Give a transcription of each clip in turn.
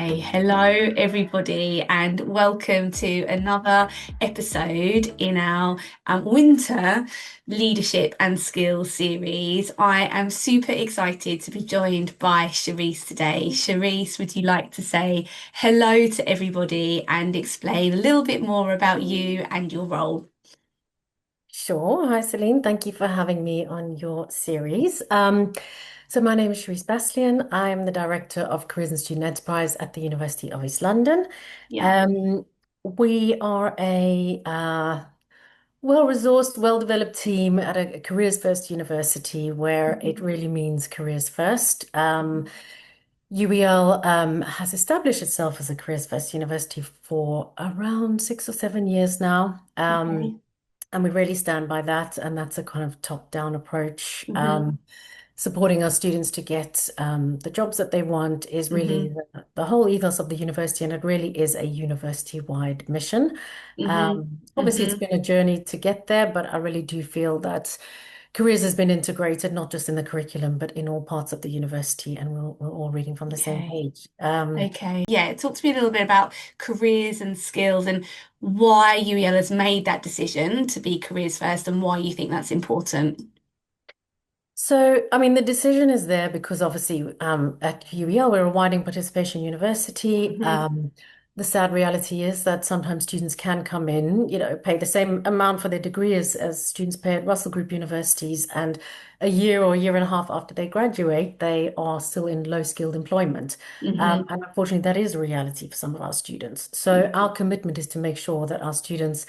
Okay, hello everybody, and welcome to another episode in our winter leadership and skills series. I am super excited to be joined by Cherise today. Cherise, would you like to say hello to everybody and explain a little bit more about you and your role? Sure. Hi, Celine. Thank you for having me on your series. So my name is Cherise Basslian. I'm the Director of Careers and Student Enterprise at the University of East London. Yeah. Um, we are a well-resourced, well-developed team at a careers first university where it Mhm. really means careers first. UEL has established itself as a careers first university for around 6 or 7 years now. Okay. And we really stand by that. And that's a kind of top-down approach. Hmm. Supporting our students to get the jobs that they want is really Hmm. the whole ethos of the university. And it really is a university-wide mission. Hmm. Obviously, it's Hmm. been a journey to get there, but I really do feel that careers has been integrated, not just in the curriculum, but in all parts of the university. And we're all reading from the same Okay. page. Okay. Yeah, talk to me a little bit about careers and skills and why UEL has made that decision to be careers first and why you think that's important. I mean, the decision is there because obviously at UEL, we're a widening participation university. Hmm. The sad reality is that sometimes students can come in, pay the same amount for their degree as students pay at Russell Group universities. And a year or a year and a half after they graduate, they are still in low-skilled employment. Hmm. And unfortunately, that is a reality for some of our students. So our commitment is to make sure that our students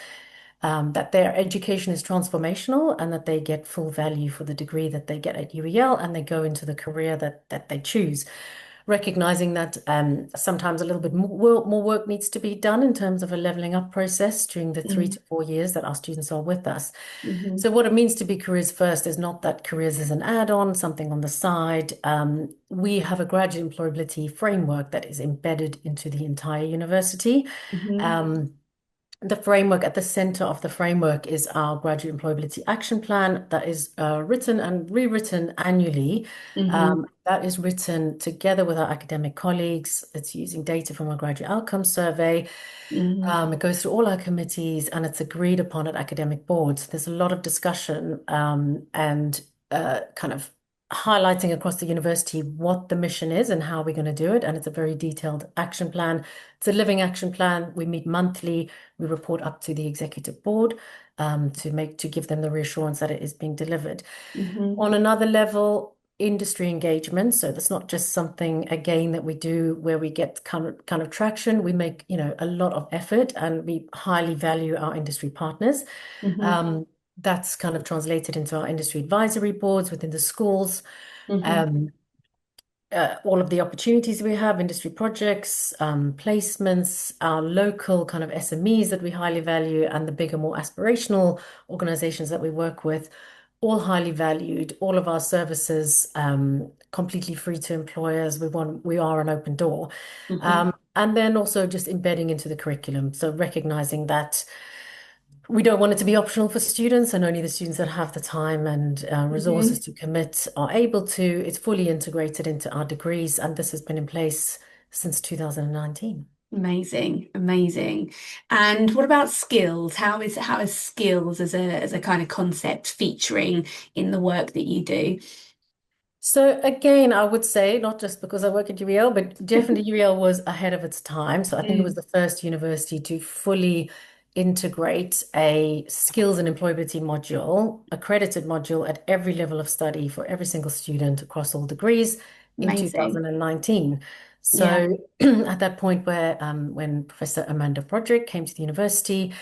that their education is transformational and that they get full value for the degree that they get at UEL and they go into the career that they choose. Recognizing that sometimes a little bit more work needs to be done in terms of a leveling up process during the 3 to 4 years that our students are with us. Hmm. So, what it means to be careers first is not that careers is an add-on, something on the side. We have a graduate employability framework that is embedded into the entire university. Hmm. Um, the framework at the center of the framework is our graduate employability action plan that is written and rewritten annually. Hmm. That is written together with our academic colleagues. It's using data from our graduate outcome survey. Hmm. It goes through all our committees and it's agreed upon at academic boards. There's a lot of discussion and kind of highlighting across the university what the mission is and how we're going to do it. And it's a very detailed action plan. It's a living action plan. We meet monthly. We report up to the executive board to give them the reassurance that it is being delivered. Hmm. On another level, industry engagement. So that's not just something again that we do where we get kind of traction. We make, a lot of effort and we highly value our industry partners. Hmm. Um, that's kind of translated into our industry advisory boards within the schools. Hmm. Um, all of the opportunities we have, industry projects, placements, our local kind of SMEs that we highly value, and the bigger, more aspirational organizations that we work with, all highly valued. All of our services, completely free to employers. We are an open door. Hmm. And then also just embedding into the curriculum. So recognizing that we don't want it to be optional for students, and only the students that have the time and resources Hmm. to commit are able to. It's fully integrated into our degrees, and this has been in place since 2019. Amazing, amazing. And what about skills? How is skills as a kind of concept featuring in the work that you do? So again, I would say not just because I work at UEL, but definitely UEL was ahead of its time. So I think it was Mm. the first university to fully integrate a skills and employability module, accredited module at every level of study for every single student across all degrees in Amazing. 2019. Yeah. So at that point where when Professor Amanda Broderick came to the university,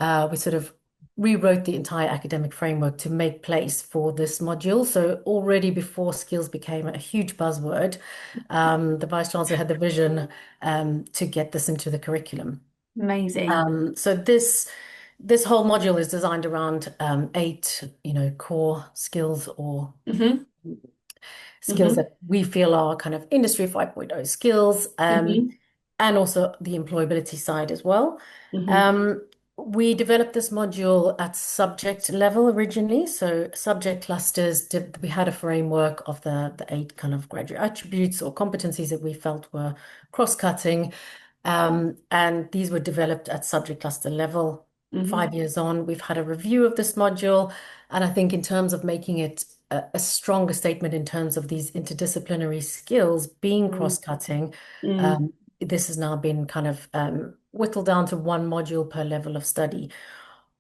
we sort of rewrote the entire academic framework to make place for this module. So already before skills became a huge buzzword, the Vice Chancellor had the vision to get this into the curriculum. Amazing. So this whole module is designed around eight, core skills or Hmm. skills Hmm. that we feel are kind of industry 5.0 skills, Hmm. and also the employability side as well. Hmm. Um, We developed this module at subject level originally. So subject clusters, we had a framework of the eight kind of graduate attributes or competencies that we felt were cross-cutting. And these were developed at subject cluster level. Hmm. 5 years on, we've had a review of this module. And I think in terms of making it a stronger statement in terms of these interdisciplinary skills being Mm, cross-cutting, mm, um, this has now been kind of whittled down to one module per level of study.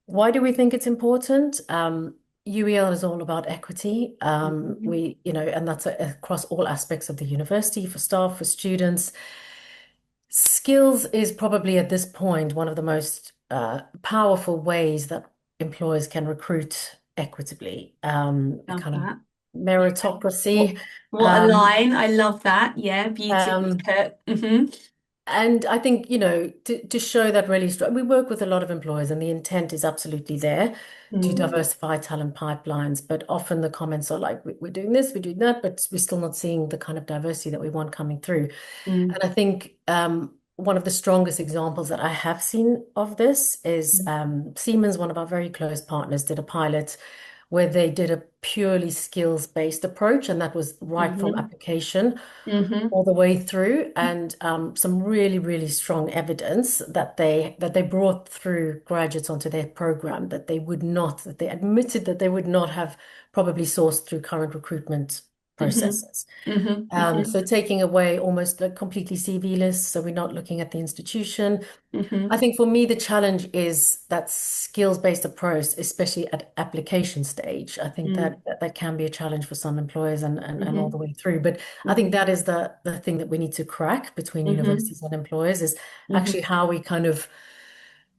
Why do we think it's important? UEL is all about equity. mhm, And that's across all aspects of the university, for staff, for students. Skills is probably at this point one of the most powerful ways that employers can recruit equitably. love Kind of that. Yeah. What meritocracy. what a Um, line. I love that. Yeah, beautifully um, put. Hmm. And I think, to show that really strong, we work with a lot of employers and the intent is absolutely there to Mm, diversify talent pipelines. But often the comments are like, we're doing this, we're doing that, but we're still not seeing the kind of diversity that we want coming through. mm, And I think one of the strongest examples that I have seen of this is Siemens, one of our very close partners, did a pilot where they did a purely skills-based approach, and that was right from mm-hmm, application mm-hmm, all the way through, and some really, really strong evidence that they brought through graduates onto their program that they admitted that they would not have probably sourced through current recruitment mm-hmm, processes. mm-hmm, So taking away almost like completely CV-less, so we're not looking at the institution. I mm-hmm, think for me, the challenge is that skills-based approach, especially at application stage. I think mm-hmm, that can be a challenge for some employers and all mm-hmm, the way through. But I think that is the thing that we need to crack between mm-hmm, universities and employers is mm-hmm, actually how we kind of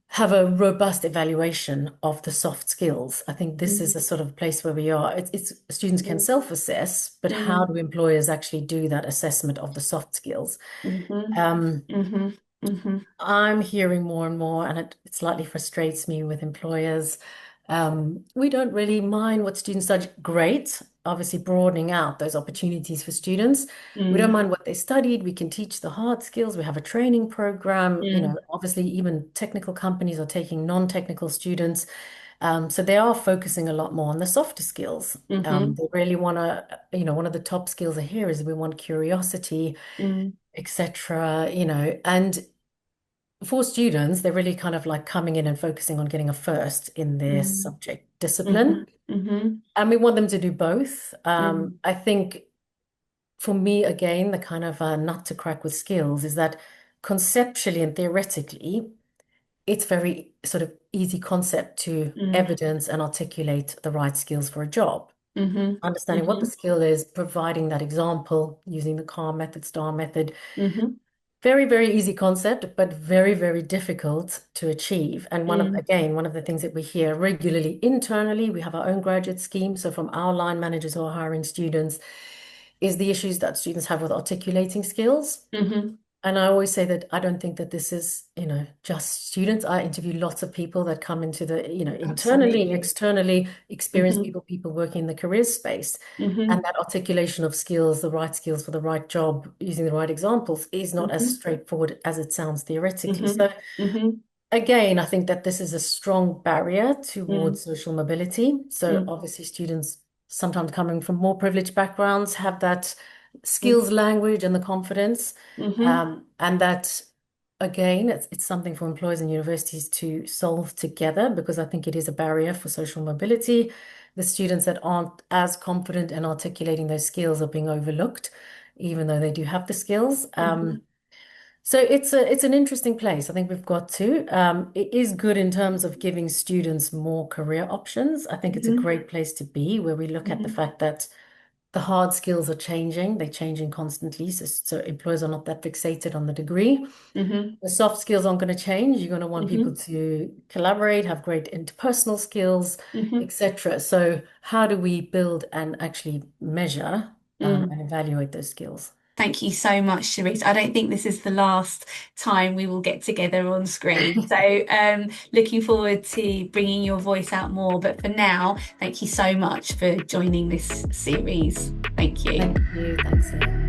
have a robust evaluation of the soft skills. I think this is a sort of place where we are. It's students can self-assess, but how do employers actually do that assessment of the soft skills? mm-hmm, Um, mm-hmm, mm-hmm, I'm hearing more and more, and it slightly frustrates me with employers. We don't really mind what students study. Great, obviously broadening out those opportunities for students. We don't mm, mind what they studied. We can teach the hard skills. We have a training program. mm, Obviously even technical companies are taking non-technical students. So they are focusing a lot more on the softer skills. mm-hmm, They really want to, one of the top skills here is we want curiosity, mm, etc. And for students, they're really kind of like coming in and focusing on getting a first in their mm, subject discipline. mm-hmm, mm-hmm, And we want them to do both. mm, I think for me, again, the kind of nut to crack with skills is that conceptually and theoretically, it's very sort of easy concept to mm, evidence and articulate the right skills for a job. mm-hmm, Understanding what the mm-hmm, skill is, providing that example using the CAR method, STAR method, mm-hmm, very, very easy concept, but very, very difficult to achieve. And mm, one of the things that we hear regularly internally, we have our own graduate scheme. So from our line managers who are hiring students, is the issues that students have with articulating skills. mm-hmm. And I always say that I don't think that this is, just students. I interview lots of people that come into the, internally, Absolutely. externally, experienced Mm-hmm, people working in the career space. mm-hmm, And that articulation of skills, the right skills for the right job, using the right examples, is not as mm-hmm, straightforward as it sounds theoretically. mm-hmm, So mm-hmm, again, I think that this is a strong barrier mm, towards social mobility. So mm, obviously students sometimes coming from more privileged backgrounds have that mm, skills language and the confidence. mm-hmm, And that again, it's something for employers and universities to solve together because I think it is a barrier for social mobility. The students that aren't as confident in articulating those skills are being overlooked, even though they do have the skills. mm-hmm, So it's an interesting place. I think we've got to. It is good in terms of giving students more career options. I think it's a mm-hmm, great place to be where we look at the mm-hmm, fact that the hard skills are changing. They're changing constantly. So employers are not that fixated on the degree. mm-hmm, The soft skills aren't going to change. You're going to want people mm-hmm, to collaborate, have great interpersonal skills, mm-hmm, etc. So how do we build and actually measure mm. and evaluate those skills? Thank you so much, Cherise. I don't think this is the last time we will get together on screen. So, looking forward to bringing your voice out more. But for now, thank you so much for joining this series. Thank you. Thank you. Thanks, Ian.